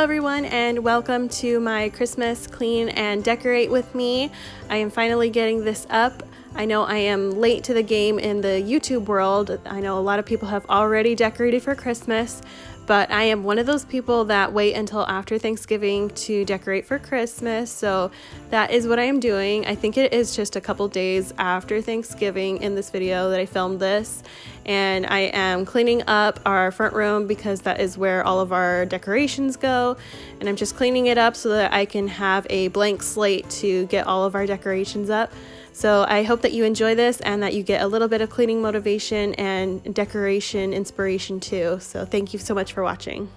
Hello everyone and welcome to my Christmas Clean and Decorate with me. I am finally getting this up. I know I am late to the game in the YouTube world. I know a lot of people have already decorated for Christmas, but I am one of those people that wait until after Thanksgiving to decorate for Christmas. So that is what I am doing. I think it is just a couple days after Thanksgiving in this video that I filmed this. And I am cleaning up our front room because that is where all of our decorations go. And I'm just cleaning it up so that I can have a blank slate to get all of our decorations up. So I hope that you enjoy this and that you get a little bit of cleaning motivation and decoration inspiration too. So thank you so much for watching.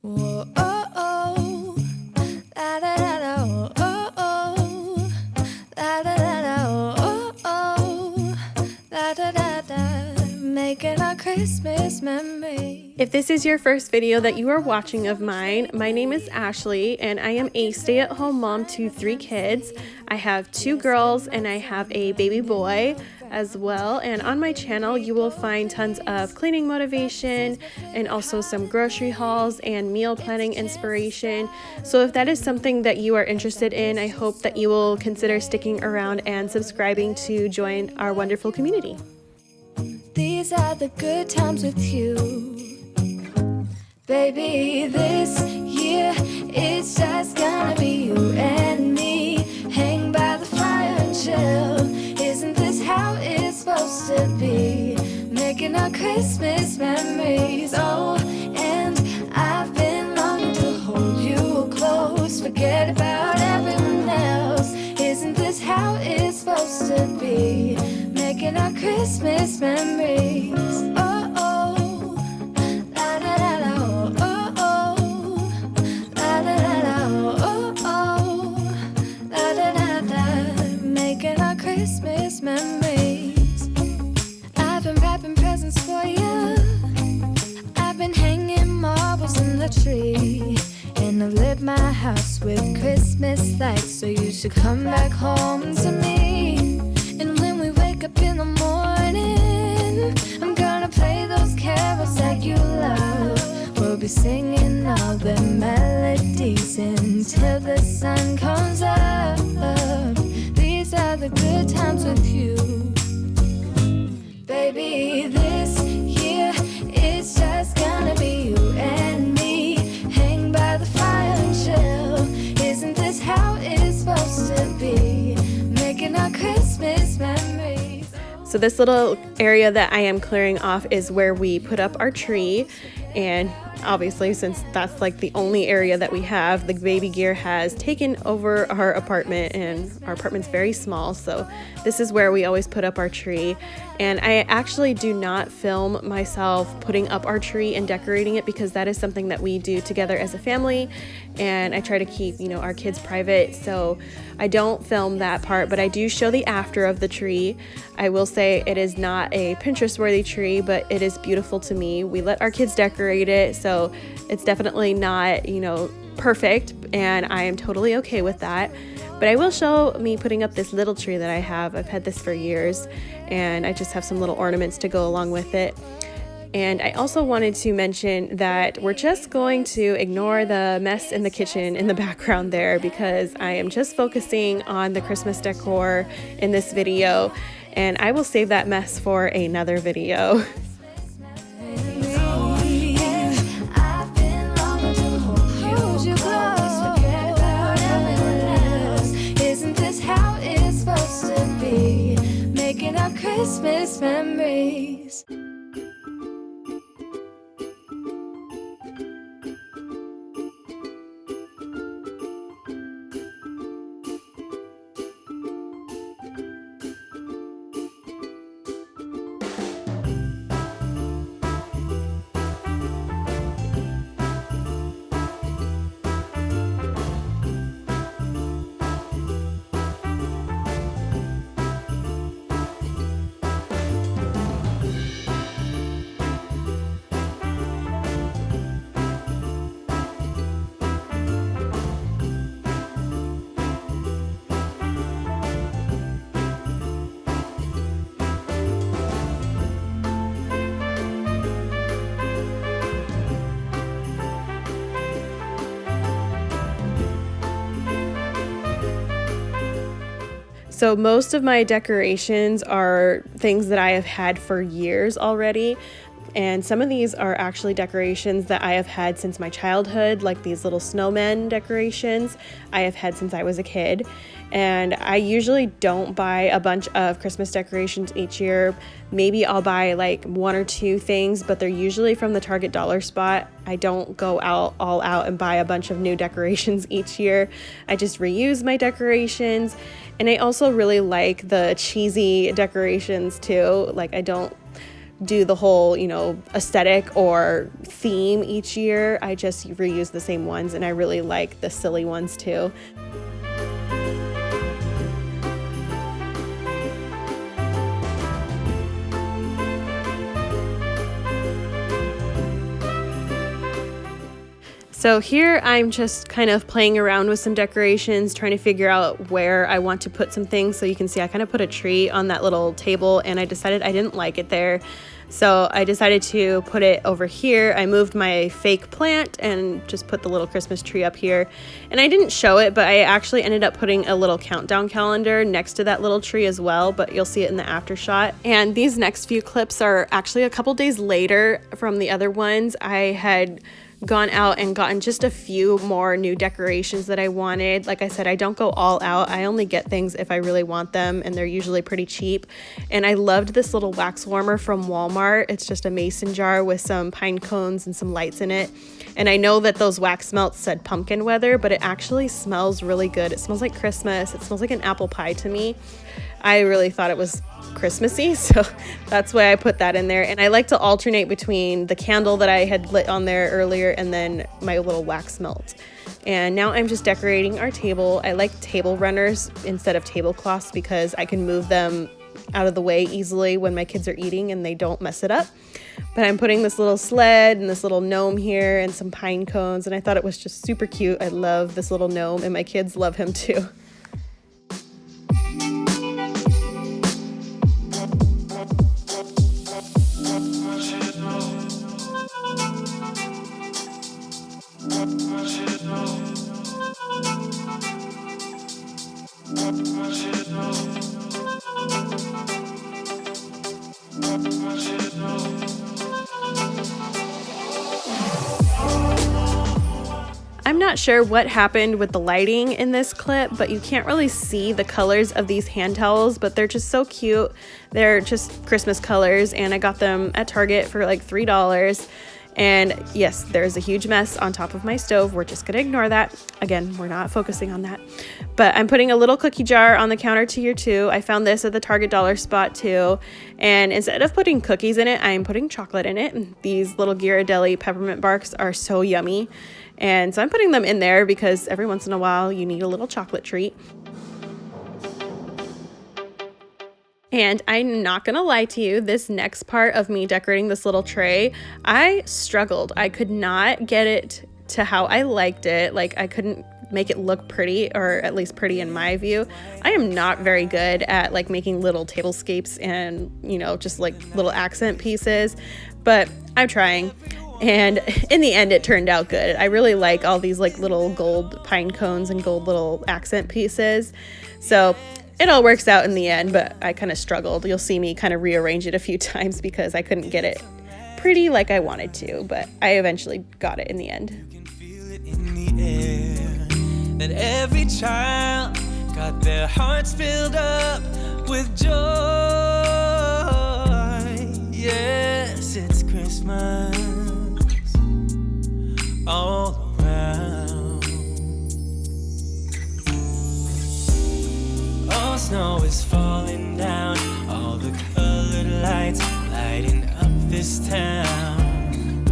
Whoa, oh, oh, la da da da, oh, oh, oh, la da da da, oh, oh, la da da da, making our Christmas memories. If this is your first video that you are watching of mine, my name is Ashley and I am a stay-at-home mom to 3 kids. I have 2 girls and I have a baby boy as well, and on my channel you will find tons of cleaning motivation and also some grocery hauls and meal planning inspiration. So if that is something that you are interested in, I hope that you will consider sticking around and subscribing to join our wonderful community. These are the good times with you, baby. This year it's just gonna be you and me. Hang by the fire and chill. Isn't this how it's supposed to be? Making our Christmas memories. Oh, and I've been longing to hold you close. Forget about everyone else. Isn't this how it's supposed to be? Making our Christmas memories. Oh, oh, la da da da, oh, oh, la da da da, oh, oh, la da da da, making our Christmas memories. I've been wrapping presents for you. I've been hanging marbles in the tree, and I've lit my house with Christmas lights. So you should come back home to me. And when we wake up in the morning, I'm gonna play those carols that you love. We'll be singing all the melodies until the sun comes up. These are the good times with you, baby. This year it's just gonna be you and me. Hang by the fire and chill. Isn't this how it's supposed to be? Making our Christmas memories. So this little area that I am clearing off is where we put up our tree, and obviously since that's like the only area that we have, the baby gear has taken over our apartment, and our apartment's very small, so this is where we always put up our tree. And I actually do not film myself putting up our tree and decorating it because that is something that we do together as a family, and I try to keep, you know, our kids private, so I don't film that part, but I do show the after of the tree. I will say it is not a Pinterest worthy tree, but it is beautiful to me. We let our kids decorate it, so it's definitely not, you know, perfect, and I am totally okay with that. But I will show me putting up this little tree that I have. I've had this for years, and I just have some little ornaments to go along with it. And I also wanted to mention that we're just going to ignore the mess in the kitchen in the background there because I am just focusing on the Christmas decor in this video, and I will save that mess for another video. days. So most of my decorations are things that I have had for years already. And some of these are actually decorations that I have had since my childhood, like these little snowmen decorations I have had since I was a kid. And I usually don't buy a bunch of Christmas decorations each year. Maybe I'll buy like one or two things, but they're usually from the Target dollar spot. I don't go all out and buy a bunch of new decorations each year. I just reuse my decorations. And I also really like the cheesy decorations too. Like I don't do the whole, aesthetic or theme each year. I just reuse the same ones, and I really like the silly ones too. So here I'm just kind of playing around with some decorations, trying to figure out where I want to put some things. So you can see I kind of put a tree on that little table, and I decided I didn't like it there. So I decided to put it over here. I moved my fake plant and just put the little Christmas tree up here. And I didn't show it, but I actually ended up putting a little countdown calendar next to that little tree as well, but you'll see it in the after shot. And these next few clips are actually a couple days later from the other ones. I had gone out and gotten just a few more new decorations that I wanted. Like I said, I don't go all out. I only get things if I really want them, and they're usually pretty cheap. And I loved this little wax warmer from Walmart. It's just a mason jar with some pine cones and some lights in it. And I know that those wax melts said pumpkin weather, but it actually smells really good. It smells like Christmas. It smells like an apple pie to me. I really thought it was Christmassy, so that's why I put that in there. And I like to alternate between the candle that I had lit on there earlier and then my little wax melt. And now I'm just decorating our table. I like table runners instead of tablecloths because I can move them out of the way easily when my kids are eating and they don't mess it up. But I'm putting this little sled and this little gnome here and some pine cones, and I thought it was just super cute. I love this little gnome, and my kids love him too. I'm not sure what happened with the lighting in this clip, but you can't really see the colors of these hand towels, but they're just so cute. They're just Christmas colors, and I got them at Target for like $3. And yes, there's a huge mess on top of my stove. We're just gonna ignore that. Again, we're not focusing on that. But I'm putting a little cookie jar on the counter tier too. I found this at the Target dollar spot too. And instead of putting cookies in it, I'm putting chocolate in it. These little Ghirardelli peppermint barks are so yummy. And so I'm putting them in there because every once in a while you need a little chocolate treat. And I'm not gonna lie to you, this next part of me decorating this little tray, I struggled. I could not get it to how I liked it. Like I couldn't make it look pretty, or at least pretty in my view. I am not very good at like making little tablescapes and, just like little accent pieces, but I'm trying. And in the end, it turned out good. I really like all these like little gold pine cones and gold little accent pieces. So it all works out in the end, but I kind of struggled. You'll see me kind of rearrange it a few times because I couldn't get it pretty like I wanted to, but I eventually got it in the end. You can feel it in the air, that every child got their hearts filled up with joy. Yes, it's Christmas all around. All snow is falling down, all the colored lights lighting up this town.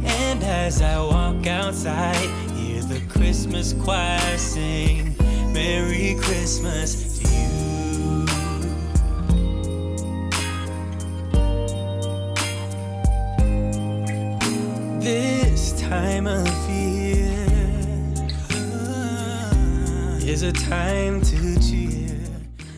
And as I walk outside, hear the Christmas choir sing Merry Christmas to you. This time of year is a time to cheer.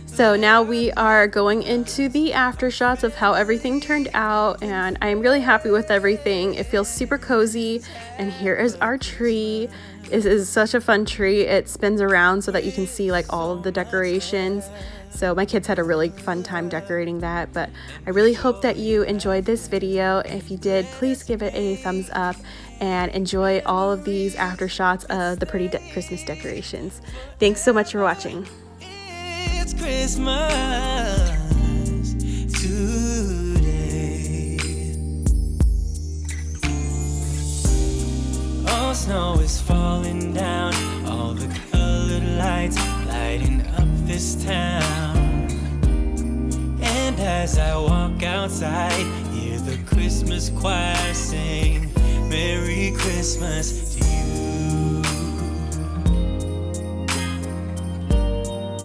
So now we are going into the after shots of how everything turned out, and I am really happy with everything. It feels super cozy, and here is our tree. It is such a fun tree. It spins around so that you can see like all of the decorations. So my kids had a really fun time decorating that, but I really hope that you enjoyed this video. If you did, please give it a thumbs up and enjoy all of these after shots of the pretty Christmas decorations. Thanks so much for watching. It's Christmas today. All snow is falling down, all the colored lights lighting up this town. And as I walk outside, hear the Christmas choir sing Merry Christmas to you.